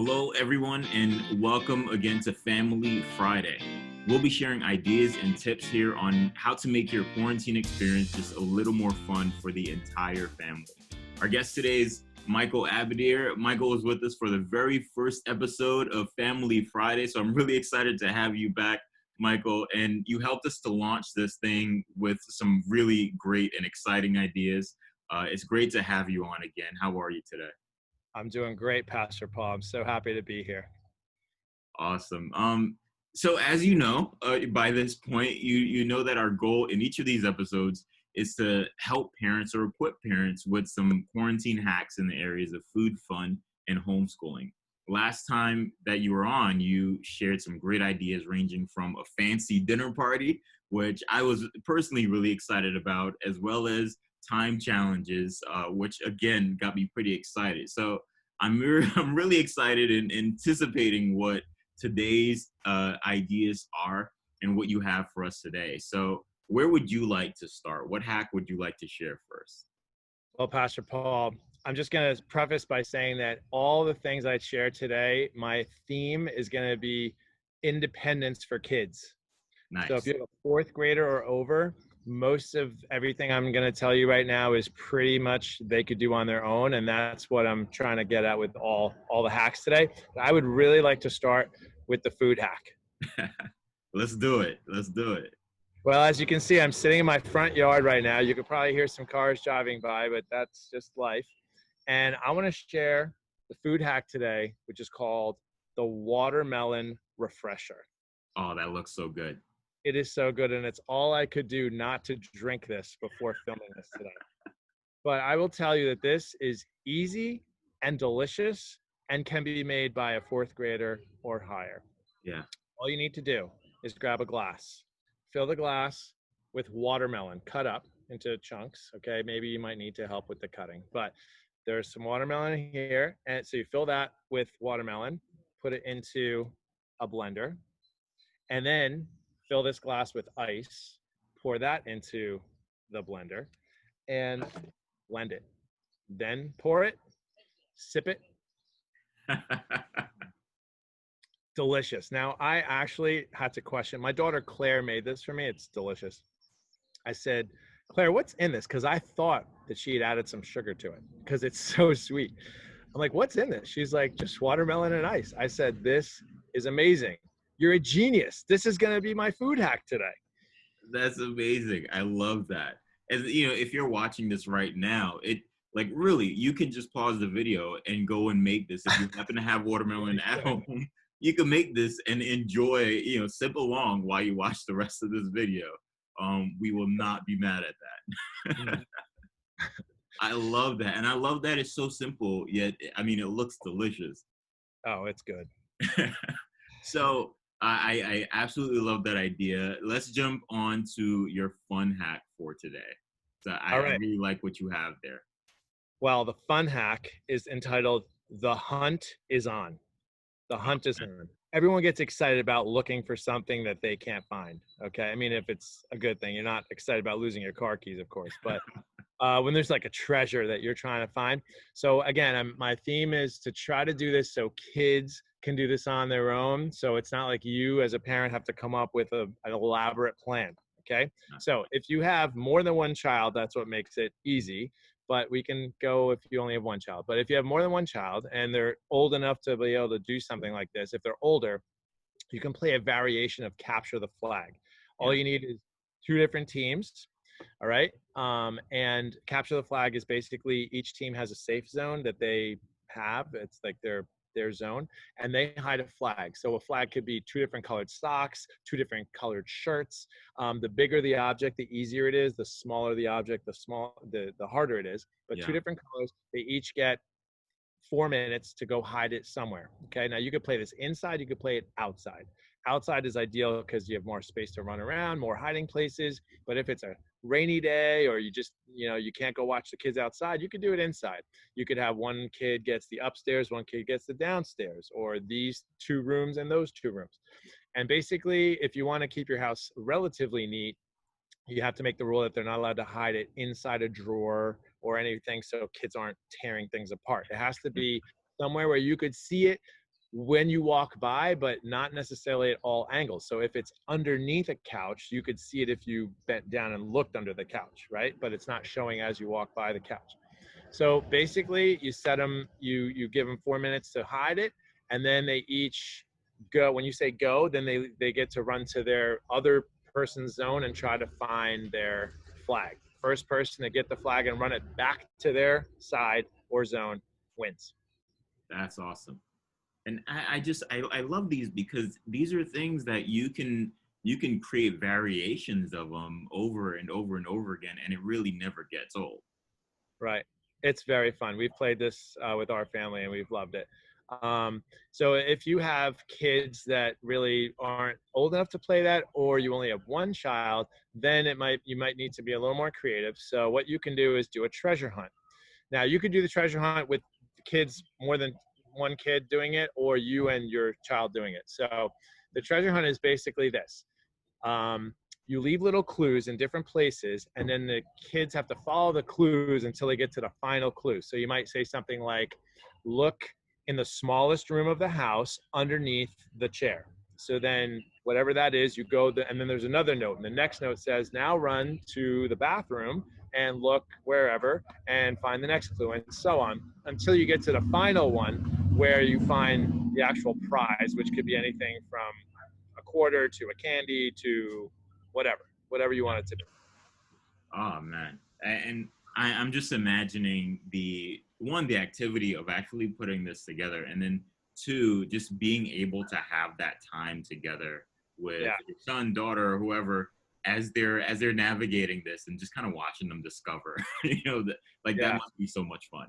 Hello, everyone, and welcome again to Family Friday. We'll be sharing ideas and tips here on how to make your quarantine experience just a little more fun for the entire family. Our guest today is Michael Abadir. Michael was with us for the very first episode of Family Friday, so I'm really excited to have you back, Michael. And you helped us to launch this thing with some really great and exciting ideas. It's great to have you on again. How are you today? I'm doing great, Pastor Paul. I'm so happy to be here. Awesome. So as you know, by this point, you know that our goal in each of these episodes is to help parents or equip parents with some quarantine hacks in the areas of food, fun, and homeschooling. Last time that you were on, you shared some great ideas ranging from a fancy dinner party, which I was personally really excited about, as well as time challenges, which again got me pretty excited. So I'm really excited and anticipating what today's ideas are and what you have for us today. So where would you like to start? What hack would you like to share first? Well, Pastor Paul, I'm just going to preface by saying that all the things I share today, my theme is going to be independence for kids. So if Nice. you have a fourth grader or over, most of everything I'm going to tell you right now is pretty much they could do on their own. And that's what I'm trying to get at with all the hacks today. But I would really like to start with the food hack. Let's do it. Let's do it. Well, as you can see, I'm sitting in my front yard right now. You could probably hear some cars driving by, but that's just life. And I want to share the food hack today, which is called the watermelon refresher. Oh, that looks so good. It is so good, and it's all I could do not to drink this before filming this today. But I will tell you that this is easy and delicious and can be made by a fourth grader or higher. Yeah. All you need to do is grab a glass. Fill the glass with watermelon cut up into chunks. Okay, maybe you might need to help with the cutting, but there's some watermelon here. And so you fill that with watermelon, put it into a blender, and then fill this glass with ice, pour that into the blender, and blend it. Then pour it, sip it. Delicious. Now, I actually had to question. My daughter Claire made this for me. It's delicious. I said, Claire, what's in this? Because I thought that she had added some sugar to it because it's so sweet. I'm like, what's in this? She's like, just watermelon and ice. I said, this is amazing. You're a genius. This is going to be my food hack today. That's amazing. I love that. And if you're watching this right now, it like really you can just pause the video and go and make this. If you happen to have watermelon at home, you can make this and enjoy, sip along while you watch the rest of this video. We will not be mad at that. I love that. And I love that it's so simple, yet, it looks delicious. Oh, it's good. So I absolutely love that idea. Let's jump on to your fun hack for today. So I really like what you have there. Well, the fun hack is entitled The Hunt is On. The hunt is on. Everyone gets excited about looking for something that they can't find. Okay. I mean, if it's a good thing, you're not excited about losing your car keys, of course, but when there's like a treasure that you're trying to find. So again, my theme is to try to do this so kids can do this on their own. So it's not like you as a parent have to come up with an elaborate plan. Okay. So if you have more than one child, that's what makes it easy. But we can go if you only have one child. But if you have more than one child and they're old enough to be able to do something like this, if they're older, you can play a variation of capture the flag. All you need is two different teams. All right. And capture the flag is basically each team has a safe zone that they have. It's like their zone, and they hide a flag. So a flag could be two different colored socks, two different colored shirts. The bigger the object, the easier it is. The smaller the object, the harder it is. But two different colors. They each get 4 minutes to go hide it somewhere. Okay. Now you could play this inside. You could play it outside. Outside is ideal because you have more space to run around, more hiding places. But if it's a rainy day or you just, you can't go watch the kids outside, you could do it inside. You could have one kid gets the upstairs, one kid gets the downstairs, or these two rooms and those two rooms. And basically, if you want to keep your house relatively neat, you have to make the rule that they're not allowed to hide it inside a drawer or anything so kids aren't tearing things apart. It has to be somewhere where you could see it, when you walk by, but not necessarily at all angles. So if it's underneath a couch, you could see it if you bent down and looked under the couch, right? But it's not showing as you walk by the couch. So basically, you set them, you give them 4 minutes to hide it, and then they each go. When you say go, then they get to run to their other person's zone and try to find their flag. First person to get the flag and run it back to their side or zone wins. That's awesome. And I love these because these are things that you can create variations of them over and over and over again, and it really never gets old. Right. It's very fun. We've played this with our family and we've loved it. So if you have kids that really aren't old enough to play that, or you only have one child, then you might need to be a little more creative. So what you can do is do a treasure hunt. Now you could do the treasure hunt with kids, more than one kid doing it, or you and your child doing it. So the treasure hunt is basically this. You leave little clues in different places, and then the kids have to follow the clues until they get to the final clue. So you might say something like, look in the smallest room of the house underneath the chair. So then whatever that is, you go, and then there's another note. And the next note says, now run to the bathroom and look wherever and find the next clue, and so on, until you get to the final one where you find the actual prize, which could be anything from a quarter to a candy to whatever you want it to be. Oh man. And I'm just imagining the activity of actually putting this together, and then two, just being able to have that time together with Yeah, your son, daughter, or whoever, as they're navigating this, and just kind of watching them discover, that yeah. must be so much fun.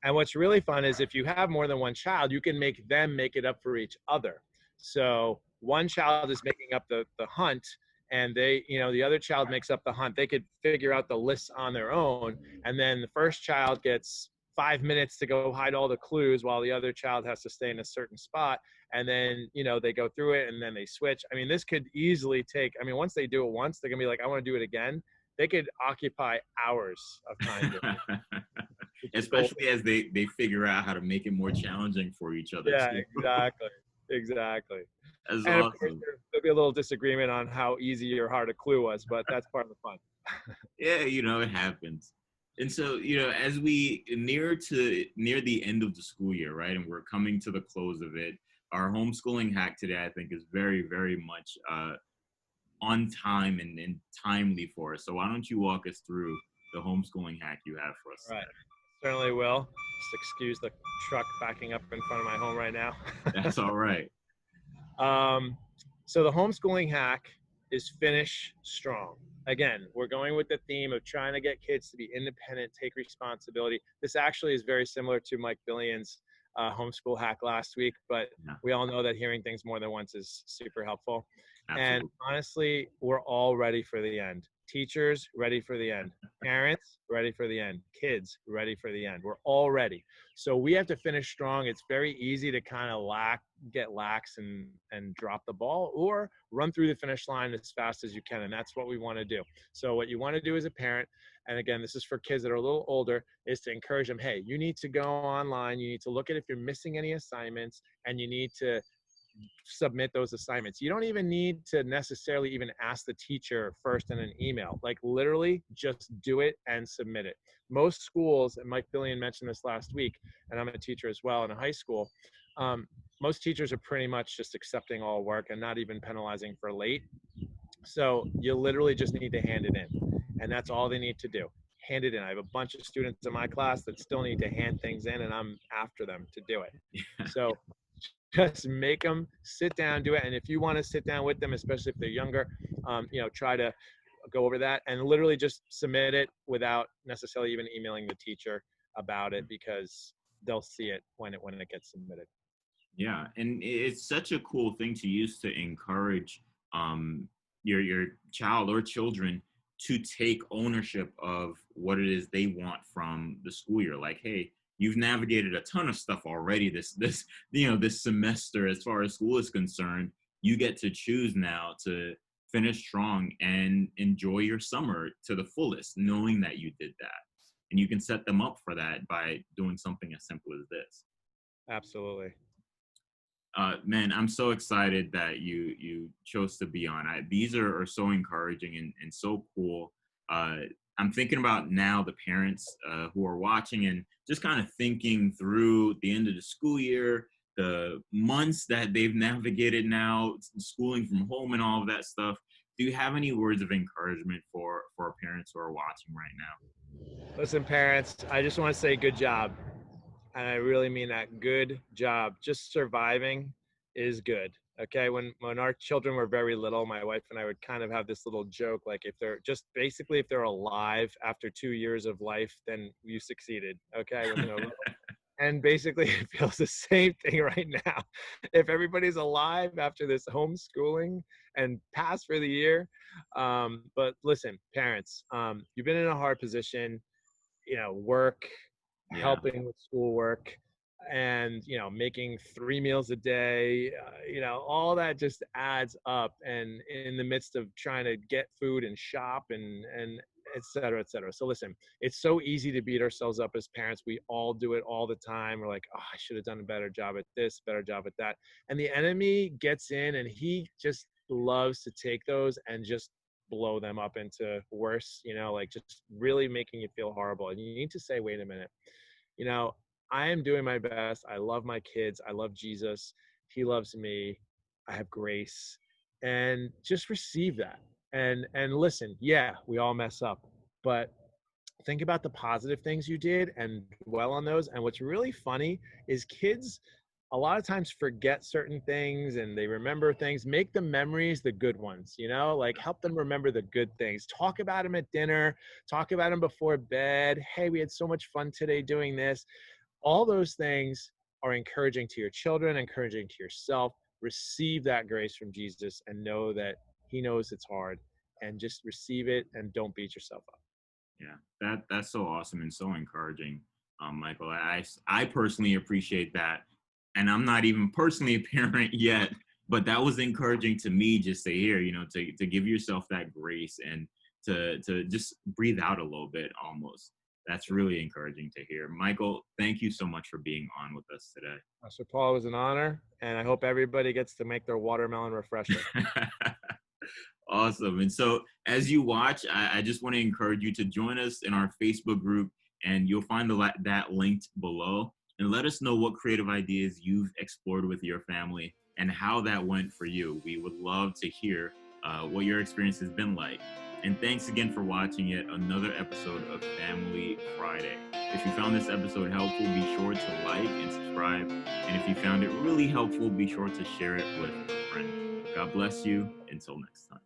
And what's really fun is if you have more than one child, you can make them make it up for each other. So one child is making up the hunt, and the other child makes up the hunt. They could figure out the lists on their own. And then the first child gets 5 minutes to go hide all the clues while the other child has to stay in a certain spot. And then, they go through it and then they switch. I mean, this could easily take, once they do it once, they're going to be like, I want to do it again. They could occupy hours of time doing it, which is gold. Especially as they figure out how to make it more challenging for each other Yeah, too. exactly. Exactly. That's And of course, awesome. there'll be a little disagreement on how easy or hard a clue was, but that's part of the fun. Yeah, it happens. And so, as we near the end of the school year, right, and we're coming to the close of it, our homeschooling hack today, I think, is very, very much on time and timely for us. So why don't you walk us through the homeschooling hack you have for us All right. Certainly will. Just excuse the truck backing up in front of my home right now. today? That's all right. So the homeschooling hack is finish strong. Again, we're going with the theme of trying to get kids to be independent, take responsibility. This actually is very similar to Mike Billion's homeschool hack last week, but Yeah, we all know that hearing things more than once is super helpful. And absolutely. honestly, we're all ready for the end. Teachers, ready for the end. Parents, ready for the end. Kids, ready for the end. We're all ready. So we have to finish strong. It's very easy to kind of get lax and drop the ball, or run through the finish line as fast as you can. And that's what we want to do. So what you want to do as a parent, and again, this is for kids that are a little older, is to encourage them, hey, you need to go online. You need to look at if you're missing any assignments, and you need to submit those assignments. You don't even need to necessarily even ask the teacher first in an email. Like literally just do it and submit it. Most schools, and Mike Billion mentioned this last week, and I'm a teacher as well in a high school, most teachers are pretty much just accepting all work and not even penalizing for late. So you literally just need to hand it in, and that's all they need to do. Hand it in. I have a bunch of students in my class that still need to hand things in, and I'm after them to do it. So just make them sit down, do it. And if you want to sit down with them, especially if they're younger, try to go over that and literally just submit it without necessarily even emailing the teacher about it, because they'll see it when it gets submitted. Yeah, and it's such a cool thing to use to encourage your child or children to take ownership of what it is they want from the school year. Like, hey, you've navigated a ton of stuff already this semester as far as school is concerned. You get to choose now to finish strong and enjoy your summer to the fullest, knowing that you did that. And you can set them up for that by doing something as simple as this. Absolutely. Man, I'm so excited that you chose to be on. These are so encouraging and so cool. Uh, I'm thinking about now the parents who are watching and just kind of thinking through the end of the school year, the months that they've navigated now, schooling from home and all of that stuff. Do you have any words of encouragement for parents who are watching right now? Listen, parents, I just want to say good job. And I really mean that. Good job. Just surviving is good. Okay. When our children were very little, my wife and I would kind of have this little joke, like if they're just basically if they're alive after 2 years of life, then you succeeded. Okay. When they're little. And basically it feels the same thing right now. If everybody's alive after this homeschooling and pass for the year. But listen, parents, you've been in a hard position, work, Yeah, helping with schoolwork, and making 3 meals a day, all that just adds up, and in the midst of trying to get food and shop and et cetera, et cetera. So listen, it's so easy to beat ourselves up as parents. We all do it all the time. We're like, oh, I should have done a better job at this, better job at that. And the enemy gets in and he just loves to take those and just blow them up into worse, like just really making you feel horrible. And you need to say, wait a minute, you know, I am doing my best. I love my kids. I love Jesus. He loves me. I have grace. And just receive that. And listen, yeah, we all mess up. But think about the positive things you did and dwell on those. And what's really funny is kids a lot of times forget certain things and they remember things. Make the memories the good ones, like help them remember the good things. Talk about them at dinner, talk about them before bed. Hey, we had so much fun today doing this. All those things are encouraging to your children, encouraging to yourself. Receive that grace from Jesus and know that he knows it's hard, and just receive it and don't beat yourself up. yeah, that's so awesome and so encouraging, Michael. I personally appreciate that, and I'm not even personally a parent yet, but that was encouraging to me just to hear, to give yourself that grace and to just breathe out a little bit almost. That's really encouraging to hear. Michael, thank you so much for being on with us today. Pastor Paul, it was an honor, and I hope everybody gets to make their watermelon refresher. Awesome. And so as you watch, I just want to encourage you to join us in our Facebook group, and you'll find that linked below. And let us know what creative ideas you've explored with your family and how that went for you. We would love to hear what your experience has been like. And thanks again for watching yet another episode of Family Friday. If you found this episode helpful, be sure to like and subscribe. And if you found it really helpful, be sure to share it with a friend. God bless you. Until next time.